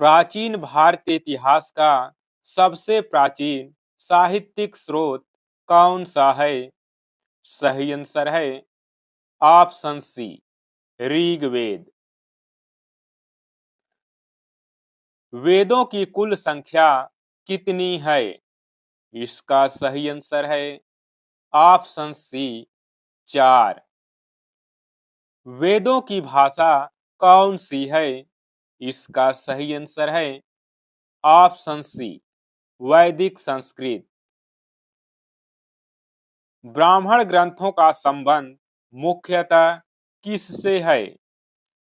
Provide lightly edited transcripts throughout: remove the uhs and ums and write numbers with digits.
प्राचीन भारतीय इतिहास का सबसे प्राचीन साहित्यिक स्रोत कौन सा है? सही आंसर है ऑप्शन सी, ऋग्वेद। वेदों की कुल संख्या कितनी है? इसका सही आंसर है ऑप्शन सी, 4। वेदों की भाषा कौन सी है? इसका सही आंसर है ऑप्शन सी, वैदिक संस्कृत। ब्राह्मण ग्रंथों का संबंध मुख्यतः किससे है?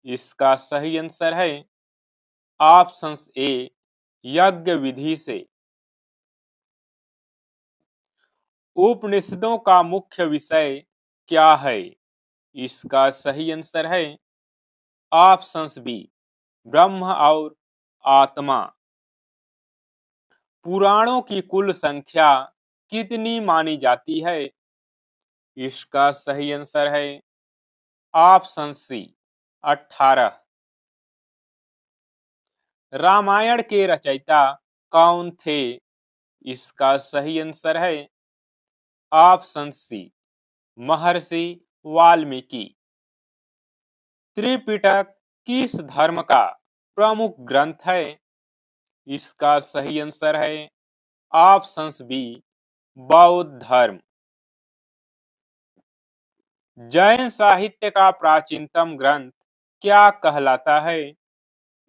इसका सही आंसर है ऑप्शन ए, यज्ञ विधि से। उपनिषदों का मुख्य विषय क्या है? इसका सही आंसर है ऑप्शन बी, ब्रह्म और आत्मा। पुराणों की कुल संख्या कितनी मानी जाती है? इसका सही आंसर है ऑप्शन सी, 18। रामायण के रचयिता कौन थे? इसका सही आंसर है ऑप्शन सी, महर्षि वाल्मीकि। त्रिपिटक किस धर्म का प्रमुख ग्रंथ है? इसका सही आंसर है ऑप्शन बी, बौद्ध धर्म। जैन साहित्य का प्राचीनतम ग्रंथ क्या कहलाता है?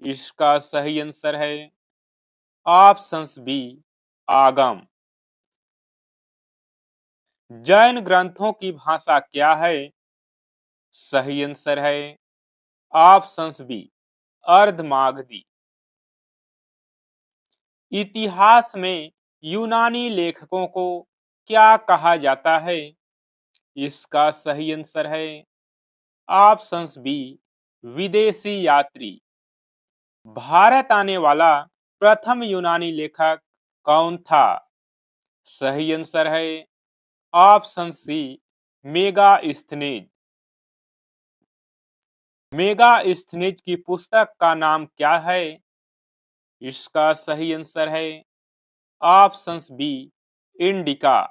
इसका सही आंसर है ऑप्शन बी, आगम। जैन ग्रंथों की भाषा क्या है? सही आंसर है ऑप्शन बी, अर्धमागधी। इतिहास में यूनानी लेखकों को क्या कहा जाता है? इसका सही आंसर है ऑप्शन बी, विदेशी यात्री। भारत आने वाला प्रथम यूनानी लेखक कौन था? सही आंसर है ऑप्शन सी, मेगास्थनीज। मेगास्थनीज की पुस्तक का नाम क्या है? इसका सही आंसर है ऑप्शन बी, इंडिका।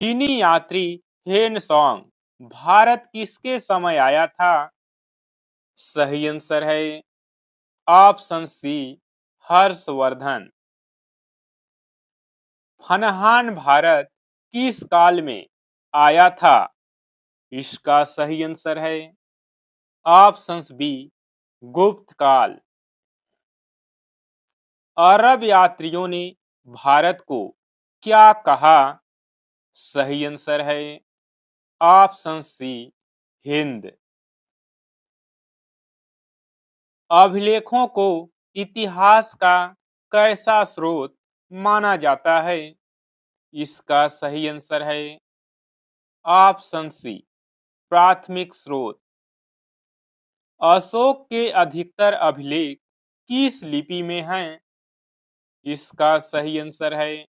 चीनी यात्री हेन सॉन्ग भारत किसके समय आया था? सही आंसर है ऑप्शन सी, हर्षवर्धन। फनहान भारत किस काल में आया था? इसका सही आंसर है ऑप्शन बी, गुप्त काल। अरब यात्रियों ने भारत को क्या कहा? सही आंसर है ऑप्शन सी, हिंद। अभिलेखों को इतिहास का कैसा स्रोत माना जाता है? इसका सही आंसर है ऑप्शन सी, प्राथमिक स्रोत। अशोक के अधिकतर अभिलेख किस लिपि में हैं? इसका सही आंसर है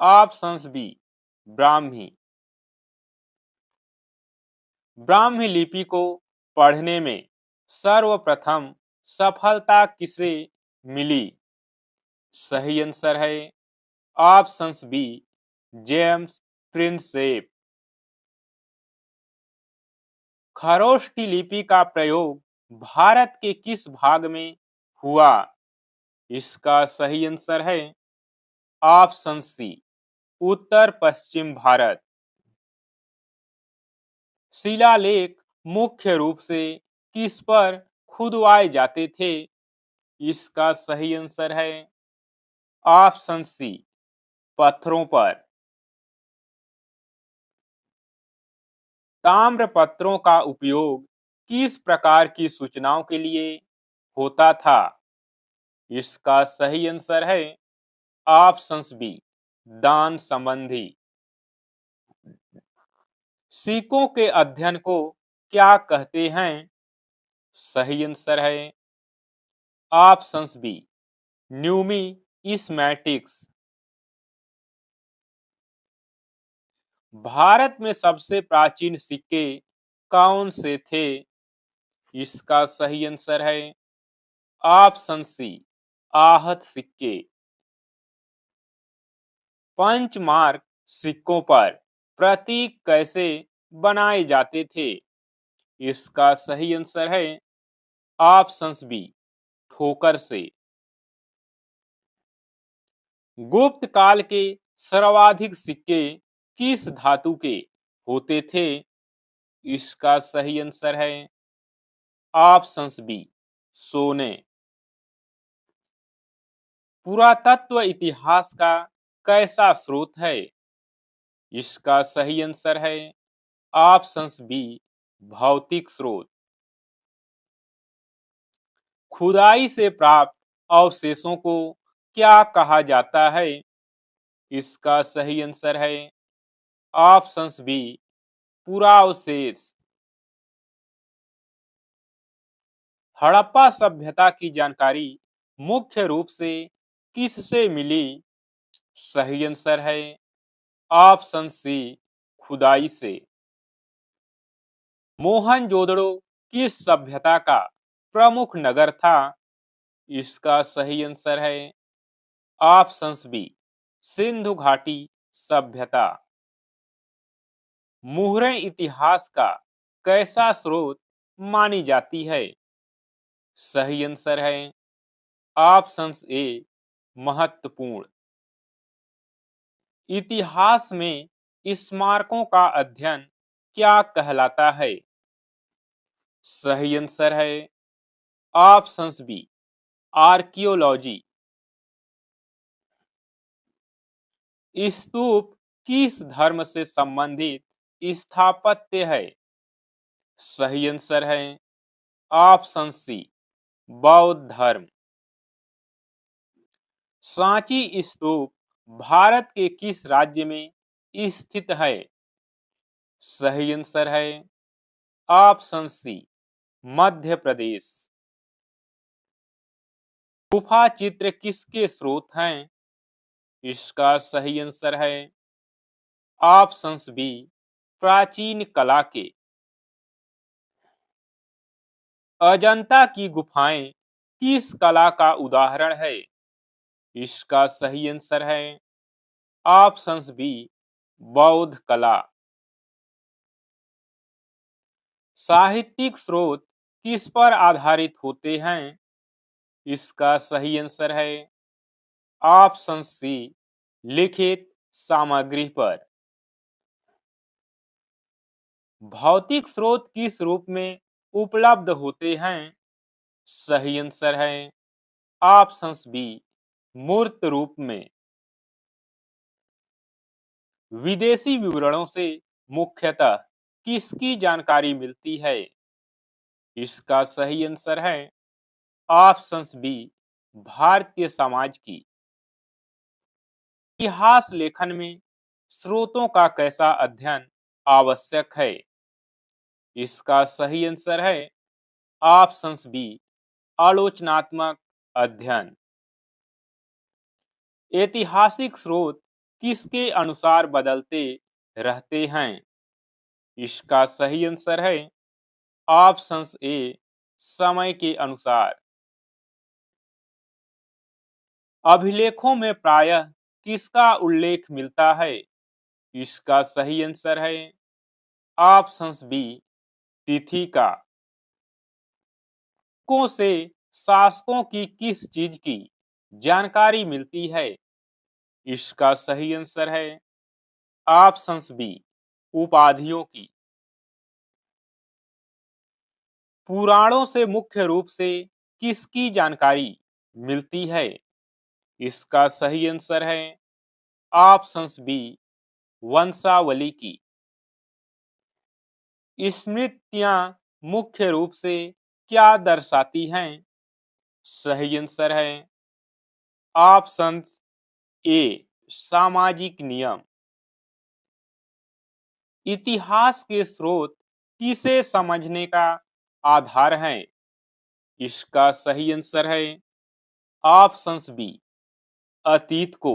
ऑप्शन बी, ब्राह्मी। ब्राह्मी लिपि को पढ़ने में सर्वप्रथम सफलता किसे मिली? सही आंसर है ऑप्शन बी, जेम्स प्रिंसेप। खरोष्ठी लिपि का प्रयोग भारत के किस भाग में हुआ? इसका सही आंसर है ऑप्शन सी, उत्तर पश्चिम भारत। शिलालेख मुख्य रूप से किस पर खुदवाए जाते थे? इसका सही आंसर है ऑप्शन सी, पत्थरों पर। ताम्र पत्रों का उपयोग किस प्रकार की सूचनाओं के लिए होता था? इसका सही आंसर है ऑप्शन बी, दान संबंधी। सिक्कों के अध्ययन को क्या कहते हैं? सही आंसर है ऑप्शन बी, न्यूमिस्मैटिक्स। भारत में सबसे प्राचीन सिक्के कौन से थे? इसका सही आंसर है ऑप्शन सी, आहत सिक्के। पंचमार्क सिक्कों पर प्रतीक कैसे बनाए जाते थे? इसका सही आंसर है ऑप्शन बी, ठोकर से। गुप्त काल के सर्वाधिक सिक्के किस धातु के होते थे? इसका सही आंसर है ऑप्शन बी, सोने। पुरातत्व इतिहास का कैसा स्रोत है? इसका सही आंसर है ऑप्शन बी, भौतिक स्रोत। खुदाई से प्राप्त अवशेषों को क्या कहा जाता है? इसका सही आंसर है ऑप्शन बी, पुरावशेष। हड़प्पा सभ्यता की जानकारी मुख्य रूप से किससे मिली? सही आंसर है ऑप्शन सी, खुदाई से। मोहनजोदड़ो किस सभ्यता का प्रमुख नगर था? इसका सही आंसर है ऑप्शन बी, सिंधु घाटी सभ्यता। मुहरें इतिहास का कैसा स्रोत मानी जाती है? सही आंसर है ऑप्शन ए, महत्वपूर्ण। इतिहास में स्मारकों का अध्ययन क्या कहलाता है? सही आंसर है ऑप्शन बी, आर्कियोलॉजी। स्तूप किस धर्म से संबंधित स्थापत्य है? सही आंसर है ऑप्शन सी, बौद्ध धर्म। सांची स्तूप भारत के किस राज्य में स्थित है? सही आंसर है ऑप्शन सी, मध्य प्रदेश। गुफा चित्र किसके स्रोत हैं? इसका सही आंसर है ऑप्शन बी, प्राचीन कला के। अजंता की गुफाएं किस कला का उदाहरण है? इसका सही आंसर है ऑप्शन बी, बौद्ध कला। साहित्यिक स्रोत किस पर आधारित होते हैं? इसका सही आंसर है ऑप्शन सी, लिखित सामग्री पर। भौतिक स्रोत किस रूप में उपलब्ध होते हैं? सही आंसर है ऑप्शन बी, मूर्त रूप में। विदेशी विवरणों से मुख्यतः किसकी जानकारी मिलती है? इसका सही आंसर है ऑप्शन बी, भारतीय समाज की। इतिहास लेखन में स्रोतों का कैसा अध्ययन आवश्यक है? इसका सही आंसर है ऑप्शन बी, आलोचनात्मक अध्ययन। ऐतिहासिक स्रोत किसके अनुसार बदलते रहते हैं? इसका सही आंसर है ऑप्शन ए, समय के अनुसार। अभिलेखों में प्रायः किसका उल्लेख मिलता है? इसका सही आंसर है ऑप्शन बी, तिथि का। को से शासकों की किस चीज की जानकारी मिलती है? इसका सही आंसर है ऑप्शन बी, उपाधियों की। पुराणों से मुख्य रूप से किसकी जानकारी मिलती है? इसका सही आंसर है ऑप्शन बी, वंशावली की। स्मृतियां मुख्य रूप से क्या दर्शाती हैं? सही आंसर है ऑप्शन ए, सामाजिक नियम। इतिहास के स्रोत किसे समझने का आधार हैं? इसका सही आंसर है ऑप्शन बी, अतीत को।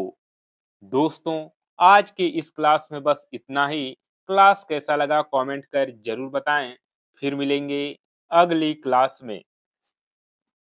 दोस्तों, आज के इस क्लास में बस इतना ही। क्लास कैसा लगा कमेंट कर जरूर बताएं। फिर मिलेंगे अगली क्लास में।